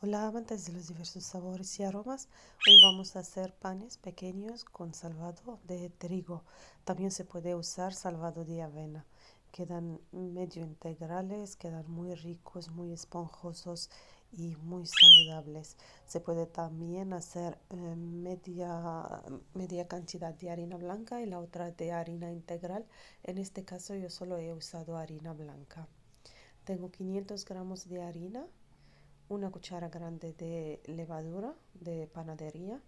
Hola amantes de los diversos sabores y aromas, hoy vamos a hacer panes pequeños con salvado de trigo. También se puede usar salvado de avena. Quedan medio integrales, quedan muy ricos, muy esponjosos y muy saludables. Se puede también hacer media cantidad de harina blanca y la otra de harina integral. En este caso yo solo he usado harina blanca. Tengo 500 gramos de harina, una cuchara grande de levadura de panadería,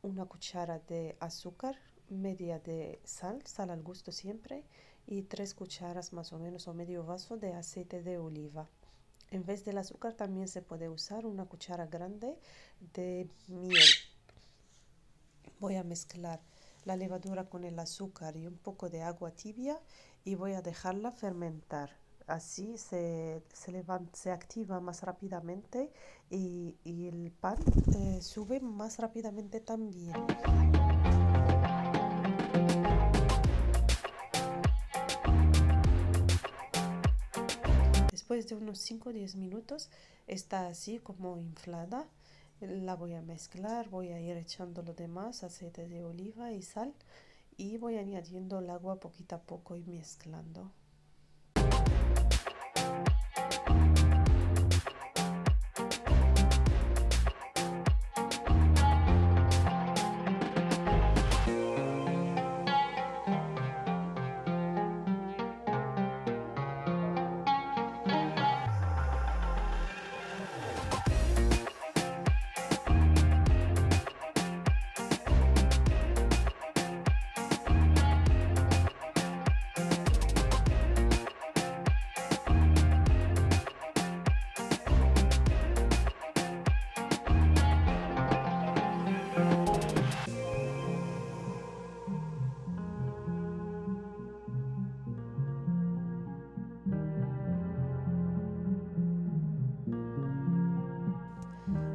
una cuchara de azúcar, media de sal al gusto siempre, y 3 cucharas más o menos o medio vaso de aceite de oliva. En vez del azúcar también se puede usar una cuchara grande de miel. Voy a mezclar la levadura con el azúcar y un poco de agua tibia y voy a dejarla fermentar. Así se activa más rápidamente y el pan sube más rápidamente también. Después de unos 5 o 10 minutos está así como inflada. La voy a mezclar, voy a ir echando lo demás, aceite de oliva y sal, y voy añadiendo el agua poquito a poco y mezclando.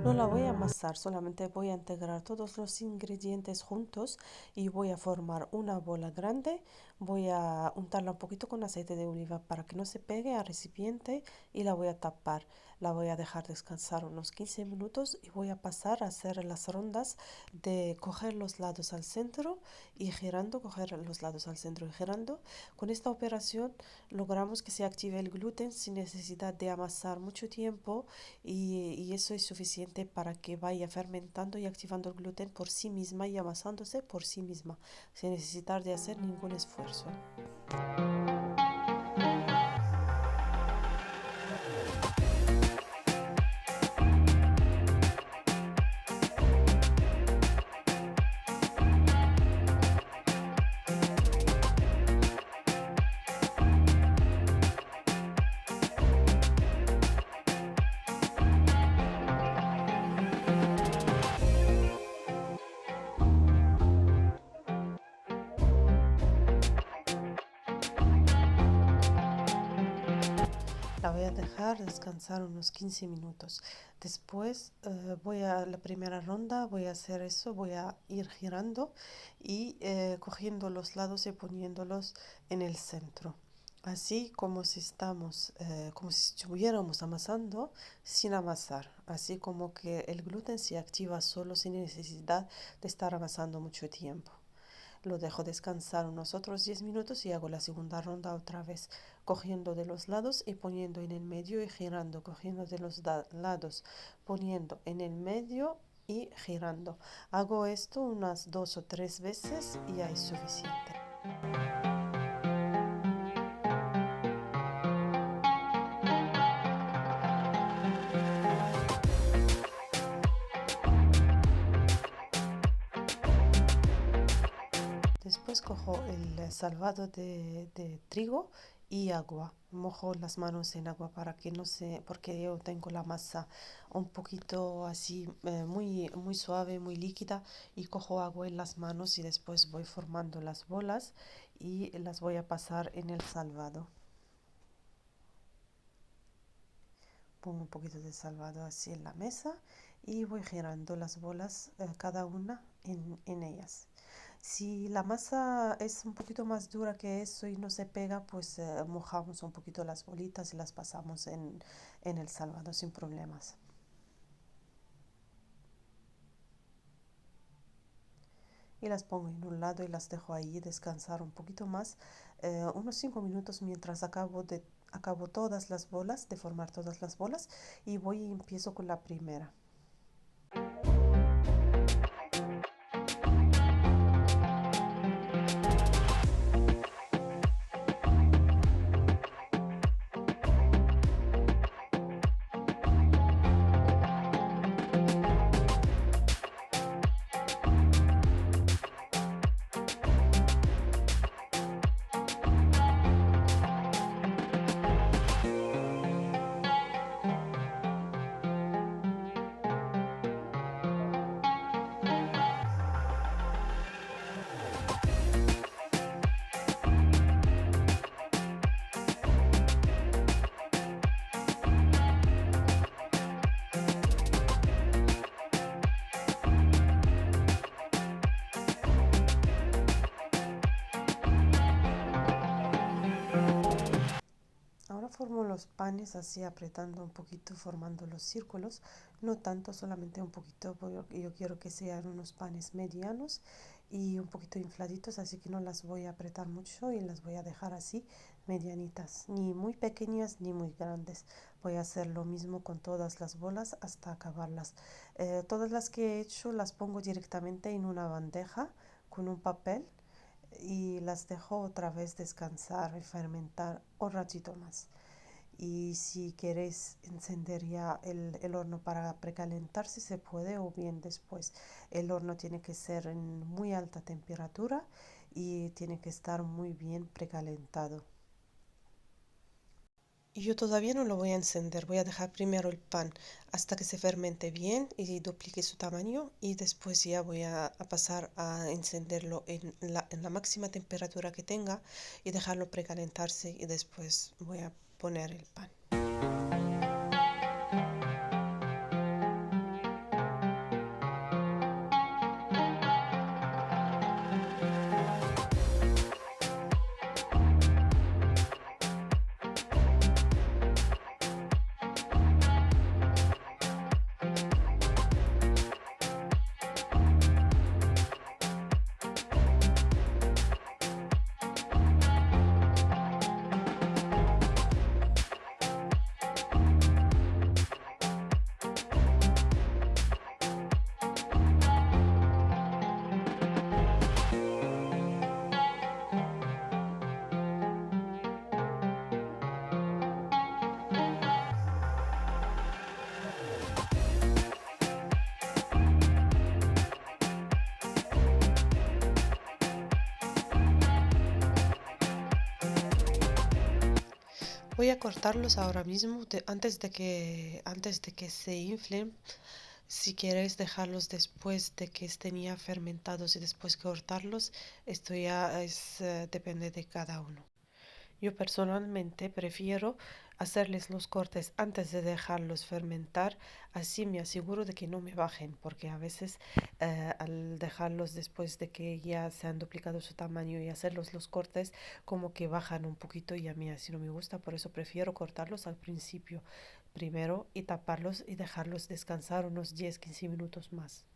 No la voy a amasar, solamente voy a integrar todos los ingredientes juntos y voy a formar una bola grande. Voy a untarla un poquito con aceite de oliva para que no se pegue al recipiente y la voy a tapar. La voy a dejar descansar unos 15 minutos y voy a pasar a hacer las rondas de coger los lados al centro y girando, coger los lados al centro y girando. Con esta operación logramos que se active el gluten sin necesidad de amasar mucho tiempo y eso es suficiente para que vaya fermentando y activando el gluten por sí misma y amasándose por sí misma, sin necesitar de hacer ningún esfuerzo. La voy a dejar descansar unos 15 minutos. Después voy a la primera ronda, voy a hacer eso, voy a ir girando y cogiendo los lados y poniéndolos en el centro. Así como si estuviéramos amasando sin amasar. Así como que el gluten se activa solo sin necesidad de estar amasando mucho tiempo. Lo dejo descansar unos otros 10 minutos y hago la segunda ronda otra vez, cogiendo de los lados y poniendo en el medio y girando, cogiendo de los lados, poniendo en el medio y girando. Hago esto unas 2 o 3 veces y ya es suficiente. Después cojo el salvado de trigo y agua. Mojo las manos en agua para que no se, porque yo tengo la masa un poquito así, muy suave, muy líquida, y cojo agua en las manos y después voy formando las bolas y las voy a pasar en el salvado. Pongo un poquito de salvado así en la mesa y voy girando las bolas, cada una en ellas. Si la masa es un poquito más dura que eso y no se pega, pues mojamos un poquito las bolitas y las pasamos en el salvado sin problemas. y las pongo en un lado y las dejo ahí descansar un poquito más, unos 5 minutos mientras acabo todas las bolas, de formar todas las bolas, y voy y empiezo con la primera. Ahora formo los panes así apretando un poquito, formando los círculos, no tanto, solamente un poquito, porque yo quiero que sean unos panes medianos y un poquito infladitos, así que no las voy a apretar mucho y las voy a dejar así medianitas, ni muy pequeñas ni muy grandes. Voy a hacer lo mismo con todas las bolas hasta acabarlas. Todas las que he hecho las pongo directamente en una bandeja con un papel y las dejo otra vez descansar y fermentar un ratito más. Y si queréis encender ya el horno para precalentarse, se puede, o bien después. El horno tiene que ser en muy alta temperatura y tiene que estar muy bien precalentado. Y yo todavía no lo voy a encender, voy a dejar primero el pan hasta que se fermente bien y duplique su tamaño, y después ya voy a pasar a encenderlo en la máxima temperatura que tenga y dejarlo precalentarse, y después voy a poner el pan. Voy a cortarlos ahora mismo, antes de que se inflen. Si queréis dejarlos después de que estén ya fermentados y después cortarlos, esto ya depende de cada uno. Yo personalmente prefiero hacerles los cortes antes de dejarlos fermentar, así me aseguro de que no me bajen, porque a veces al dejarlos después de que ya se han duplicado su tamaño y hacerlos los cortes, como que bajan un poquito, y a mí así no me gusta. Por eso prefiero cortarlos al principio primero y taparlos y dejarlos descansar unos 10-15 minutos más.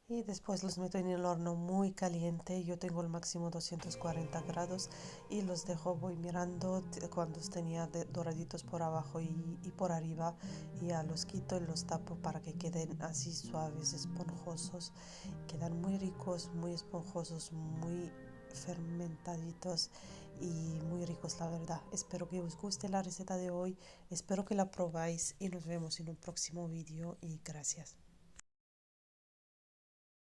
Y después los meto en el horno muy caliente. Yo tengo el máximo 240 grados y los dejo, voy mirando cuando estén ya doraditos por abajo y por arriba, y ya los quito y los tapo para que queden así suaves, esponjosos. Quedan muy ricos, muy esponjosos, muy fermentaditos y muy ricos, la verdad. Espero que os guste la receta de hoy, espero que la probáis y nos vemos en un próximo vídeo, y gracias.